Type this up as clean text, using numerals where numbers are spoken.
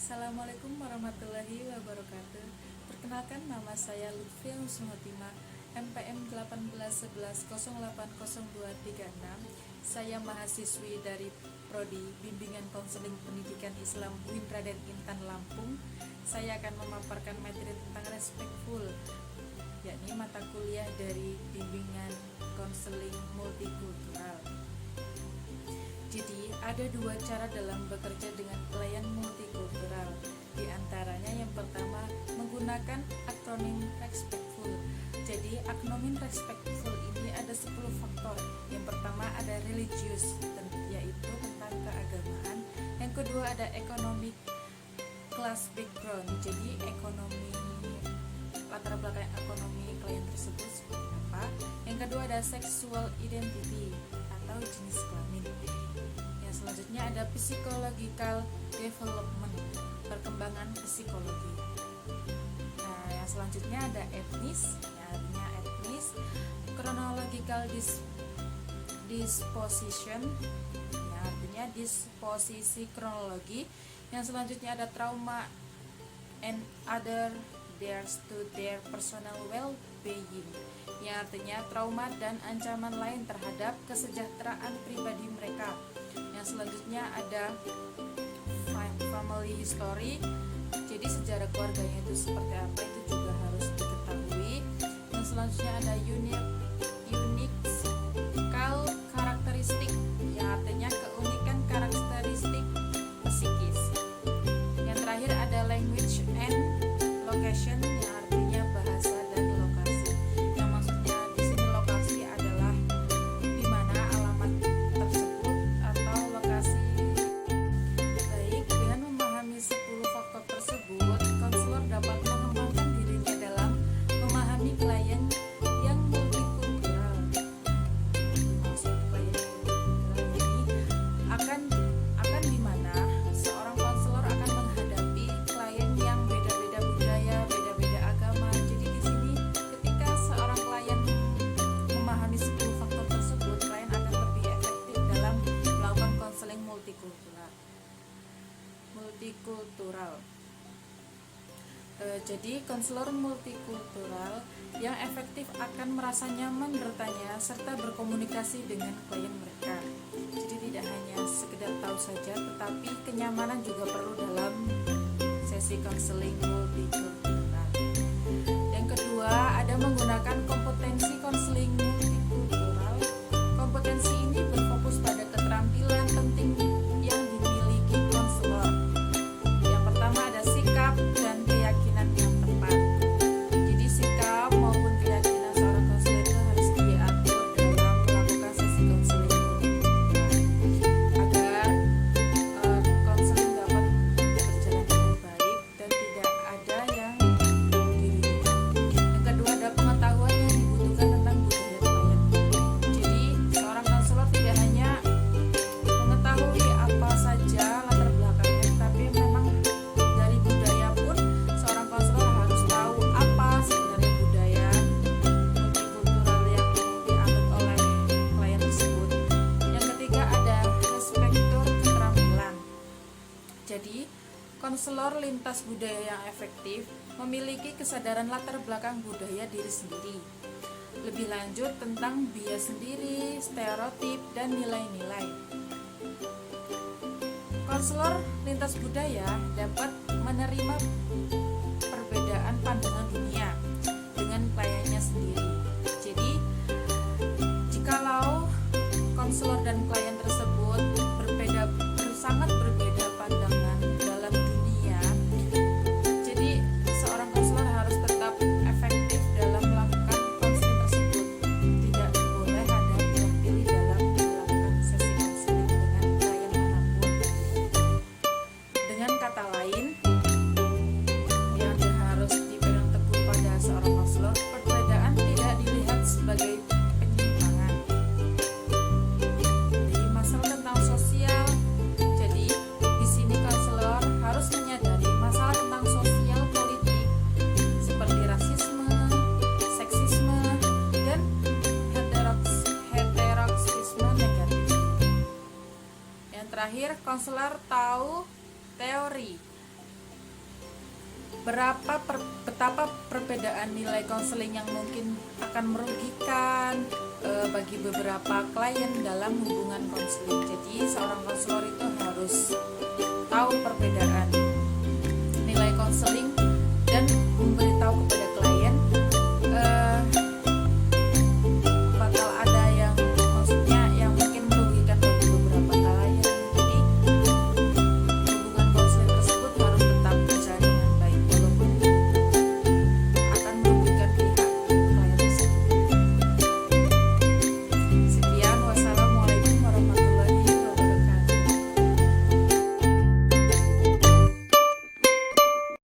Assalamualaikum warahmatullahi wabarakatuh. Perkenalkan, nama saya Lutfia Husnuhotimah, MPM 1811080236. Saya mahasiswi dari Prodi Bimbingan Konseling Pendidikan Islam UIN Raden Intan Lampung. Saya akan memaparkan materi tentang respectful, yakni mata kuliah dari Bimbingan Konseling Multikultural. Jadi, ada dua cara dalam bekerja dengan klien multikultural. Di antaranya yang pertama, menggunakan akronim respectful. Jadi, akronim respectful ini ada 10 faktor. Yang pertama ada religious, yaitu tentang keagamaan. Yang kedua ada economic class background. Jadi, latar belakang ekonomi klien tersebut seperti apa. Yang kedua ada sexual identity atau jenis kelamin. Selanjutnya ada psychological development, perkembangan psikologi. Nah, yang selanjutnya ada etnis, artinya etnis, chronological disposition, artinya disposisi kronologi. Yang selanjutnya ada trauma and other dares to their personal well-being, yang artinya trauma dan ancaman lain terhadap kesejahteraan pribadi mereka. Yang selanjutnya ada family history, jadi sejarah keluarganya itu seperti apa itu juga harus diketahui. Yang selanjutnya ada unique karakteristik, yang artinya keunikan karakteristik psikis. Yang terakhir ada language and location, yang artinya bahasa dan lokasi. Yang maksudnya di sini lokasi adalah di mana alamat tersebut atau lokasi. Baik, dengan memahami 10 faktor tersebut, konselor dapat mengembangkan dirinya dalam memahami klien yang multikultural. Maksud klien multikultural ini akan di mana seorang konselor akan menghadapi klien yang beda-beda budaya, beda-beda agama. Jadi di sini ketika seorang klien memahami 10 faktor tersebut, klien akan lebih efektif dalam melakukan konseling multikultural. Jadi konselor multikultural yang efektif akan merasa nyaman bertanya serta berkomunikasi dengan klien mereka. Jadi tidak hanya sekedar tahu saja, tetapi kenyamanan juga perlu dalam sesi konseling multikultural. Yang kedua ada menggunakan kompetensi konseling multikultural. Kompetensi ini berfokus pada keterampilan penting yang dimiliki konselor. Yang pertama ada sikap dan keyakinan yang tepat. Jadi sikap maupun keyakinan seorang konselor itu harus diatur dalam melakukan sesi konseling agar konseling dapat berjalan dengan baik dan tidak ada yang dirugikan. Yang kedua ada pengetahuan yang dibutuhkan tentang budaya klien. Jadi seorang konselor tidak hanya mengetahui apa saja latar belakangnya, tapi memang dari budaya pun seorang konselor harus tahu apa sebenarnya budaya multikultural yang dianut oleh klien tersebut. Yang ketiga ada respektur keterampilan. Jadi konselor lintas budaya yang efektif memiliki kesadaran latar belakang budaya diri sendiri. Lebih lanjut tentang bias sendiri, stereotip, dan nilai-nilai. Konselor lintas budaya dapat menerima perbedaan pandangan dunia dengan kliennya sendiri. Jadi, jikalau konselor dan klien tersebut sangat berbeda pandangan dalam dunia, jadi seorang konselor harus tetap efektif dalam melakukan konseling tersebut. Tidak boleh ada yang pilih dalam melakukan sesi konseling dengan klien manapun. Dengan kata lain, yang harus dipegang teguh pada seorang konselor, perbedaan tidak dilihat sebagai penyimpangan. Jadi masalah tentang sosial. Jadi di sini konselor harus menyadari masalah tentang sosial politik seperti rasisme, seksisme, dan heteroksisme negatif. Yang terakhir, konselor tahu teori betapa perbedaan nilai konseling yang mungkin akan merugikan bagi beberapa klien dalam hubungan konseling. Jadi seorang konselor itu harus tahu perbedaan nilai konseling